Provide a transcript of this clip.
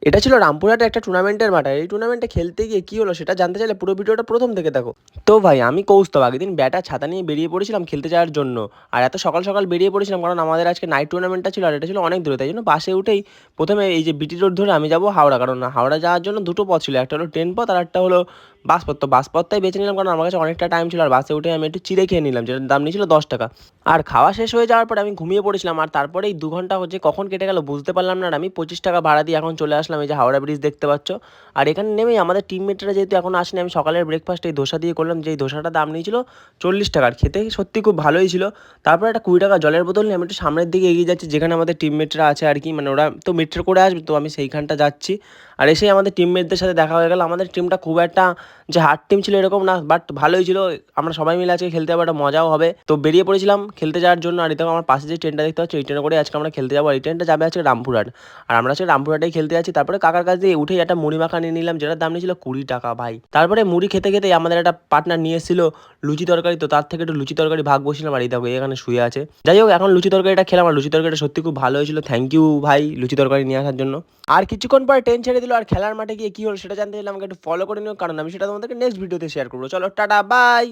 এটা ছিল রামপুরহাটে একটা টুর্নামেন্টের মাঠ। এই টুর্নামেন্টে খেলতে গিয়ে কী হলো সেটা জানতে চাইলে পুরো ভিডিওটা প্রথম থেকে দেখো। তো ভাই আমি কৌস্তব আগের দিন ব্যাট আর ছাতা নিয়ে বেরিয়ে পড়েছিলাম খেলতে যাওয়ার জন্য। আর এত সকাল সকাল বেরিয়ে পড়েছিলাম কারণ আমাদের আজকে নাইট টুর্নামেন্টটা ছিল আর এটা ছিল অনেক দূরে, তাই জন্য বাসে উঠেই প্রথমে এই যে বিটি রোড ধরে আমি যাবো হাওড়া, কারণ হাওড়া যাওয়ার জন্য দুটো পথ ছিল, একটা হলো ট্রেন পথ আর একটা হলো বাস পথ। তো বাস পথটাই বেছে নিলাম কারণ আমার কাছে অনেকটা টাইম ছিল, আর বাসে উঠে আমি একটু চিড়ে খেয়ে নিলাম যেটার দাম নিয়েছিল 10 টাকা। আর খাওয়া শেষ হয়ে যাওয়ার পরে আমি ঘুমিয়ে পড়েছিলাম, আর তারপরেই 2 ঘন্টা হচ্ছে কখন কেটে গেল বুঝতে পারলাম না। আর আমি 25 টাকা ভাড়া দিয়ে এখন চলে আসলাম এই যে হাওড়া ব্রিজ দেখতে পাচ্ছ। আর এখানে নেমেই আমাদের টিমমেটরা যেহেতু এখন আসেনি, আমি সকালের ব্রেকফাস্ট এই ধোসা দিয়ে করলাম, যেই ধোসাটা দাম নিয়েছিল 40 টাকার, খেতে সত্যি খুব ভালোই ছিল। তারপর একটা 20 টাকা জলের বোতল নিয়ে আমি একটু সামনের দিকে এগিয়ে যাচ্ছি যেখানে আমাদের টিমমেটরা আছে আর কি, মানে ওরা তো মেট্রো করে আসবে, তো আমি সেইখানটা যাচ্ছি। আর এসেই আমাদের টিমমেটদের সাথে দেখা হয়ে গেল। আমাদের টিমটা খুব একটা যে হার্ড টিম ছিল এরকম না, বাট ভালোই ছিল। আমরা সবাই মিলে আজকে খেলতে যাবো, একটা মজাও হবে। তো বেরিয়ে পড়েছিলাম খেলতে যাওয়ার জন্য। আর এরকম আমার পাশে যে ট্রেনটা দেখতে পাচ্ছ এই ট্রেনে করে আজকে আমরা খেলতে যাবো। আর এই ট্রেনটা যাবে আজকে রামপুরহাট, আর আমরা আজকে রামপুরহাটেই খেলতে যাচ্ছি। তারপরে কাকার কাছ দিয়ে উঠেই একটা মুড়ি মাখা নিয়ে নিলাম যেটার দাম নিয়েছিল 20 টাকা ভাই। তারপরে মুড়ি খেতে খেতেই আমাদের একটা পার্টনার নিয়ে এসেছিল লুচি তরকারি, তো তার থেকে একটু লুচি তরকারি ভাগ বসিলাম। আর এই দেখো এখানে শুয়ে আছে। যাই হোক এখন লুচি তরকারিটা খেলাম, আর লুচি তরকারিটা সত্যি খুব ভালো হয়েছিল। থ্যাংক ইউ ভাই লুচি তরকারি নিয়ে আসার জন্য। আর কিছুক্ষণ পরে ট্রেন ছেড়ে দিল, আর খেলার মাঠে গিয়ে কী হলো সেটা জানতে চাইলে আমাকে একটু ফলো করে নিও, কারণ আমি সেটা তোমাদেরকে নেক্সট ভিডিওতে শেয়ার করবো। চলো টাটা বাই।